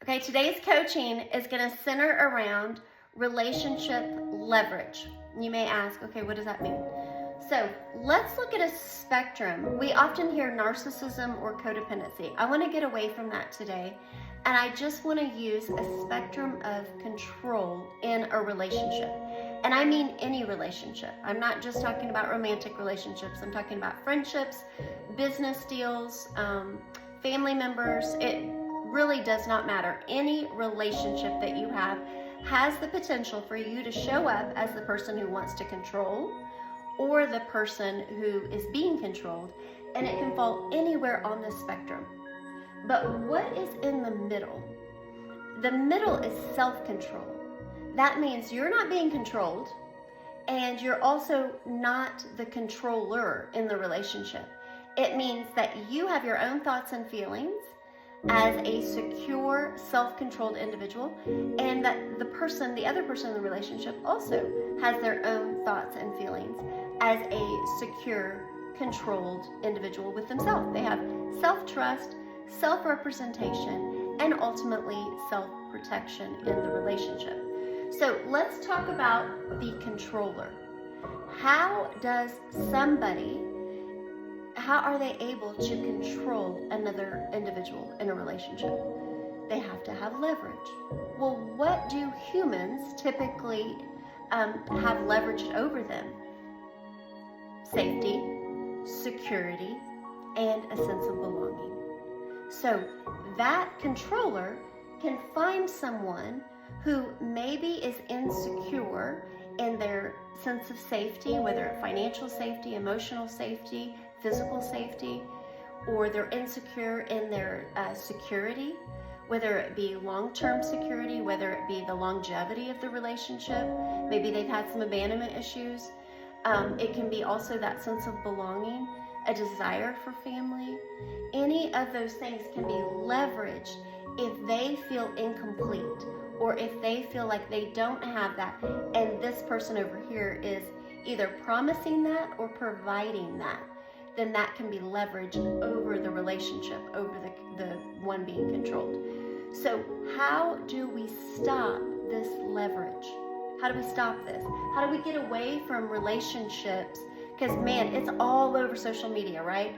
Okay, today's coaching is going to center around relationship leverage. You may ask, okay, what does that mean? So let's look at a spectrum. We often hear narcissism or codependency. I want to get away from that today, and I just want to use a spectrum of control in a relationship. And I mean any relationship. I'm not just talking about romantic relationships. I'm talking about friendships, business deals, family members. It really does not matter. Any relationship that you have has the potential for you to show up as the person who wants to control or the person who is being controlled, and it can fall anywhere on the spectrum. But what is in the middle? The middle is self-control. That means you're not being controlled, and you're also not the controller in the relationship. It means that you have your own thoughts and feelings as a secure, self-controlled individual, and that the other person in the relationship also has their own thoughts and feelings as a secure, controlled individual with themselves. They have self-trust, self-representation, and ultimately self-protection in the relationship. So let's talk about the controller. How are they able to control another individual in a relationship? They have to have leverage. Well, what do humans typically have leveraged over them? Safety, security, and a sense of belonging. So that controller can find someone who maybe is insecure in their sense of safety, whether financial safety, emotional safety, physical safety, or they're insecure in their security, whether it be long-term security, whether it be the longevity of the relationship. Maybe they've had some abandonment issues. It can be also that sense of belonging, a desire for family. Any of those things can be leveraged if they feel incomplete, or if they feel like they don't have that, and this person over here is either promising that or providing that, then that can be leveraged over the relationship, over the one being controlled. So how do we stop this leverage? How do we stop this? How do we get away from relationships? Because man, it's all over social media, right?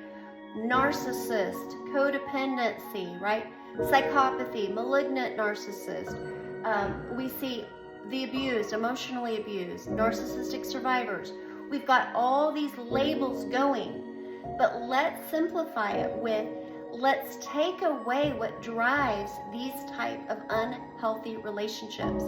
Narcissist, codependency, right? Psychopathy, malignant narcissist. We see the abused, emotionally abused, narcissistic survivors. We've got all these labels going, but let's simplify it with, let's take away what drives these type of unhealthy relationships.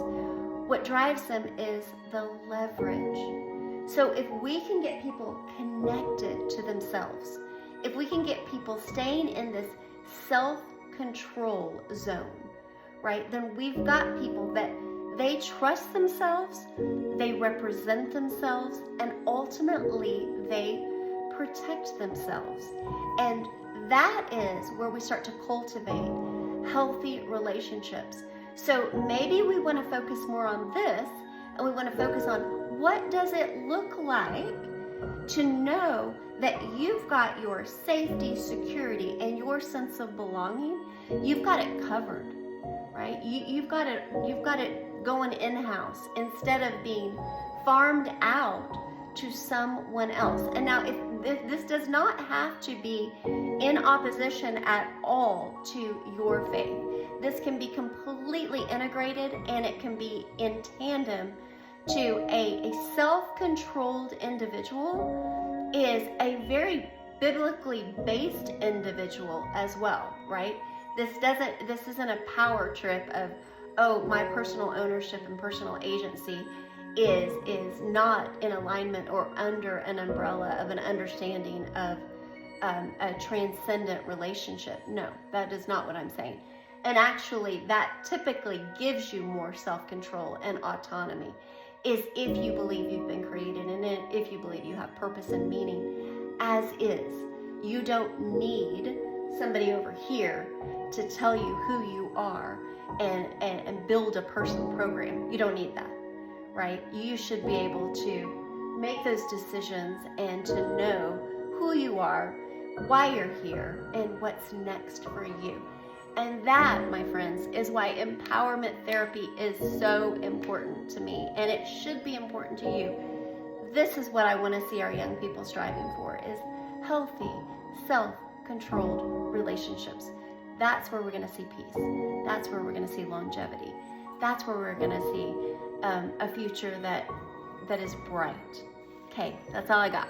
What drives them is the leverage. So if we can get people connected to themselves, if we can get people staying in this self-control zone, right, then we've got people that they trust themselves, they represent themselves, and ultimately they protect themselves. And that is where we start to cultivate healthy relationships. So maybe we want to focus more on this, and we want to focus on what does it look like to know that you've got your safety, security, and your sense of belonging. You've got it covered, right? You've got it going in-house instead of being farmed out to someone else. And now, if this does not have to be in opposition at all to your faith. This can be completely integrated, and it can be in tandem to a self-controlled individual is a very biblically based individual as well, right? This isn't a power trip of, oh, my personal ownership and personal agency is not in alignment or under an umbrella of an understanding of a transcendent relationship. No, that is not what I'm saying. And actually, that typically gives you more self-control and autonomy, is if you believe you've been created, and if you believe you have purpose and meaning as is. You don't need somebody over here to tell you who you are and build a personal program. You don't need that, right? You should be able to make those decisions and to know who you are, why you're here, and what's next for you. And that, my friends, is why empowerment therapy is so important to me, and it should be important to you. This is what I want to see our young people striving for, is healthy, self-controlled relationships. That's where we're going to see peace. That's where we're going to see longevity. That's where we're going to see a future that is bright. Okay, that's all I got.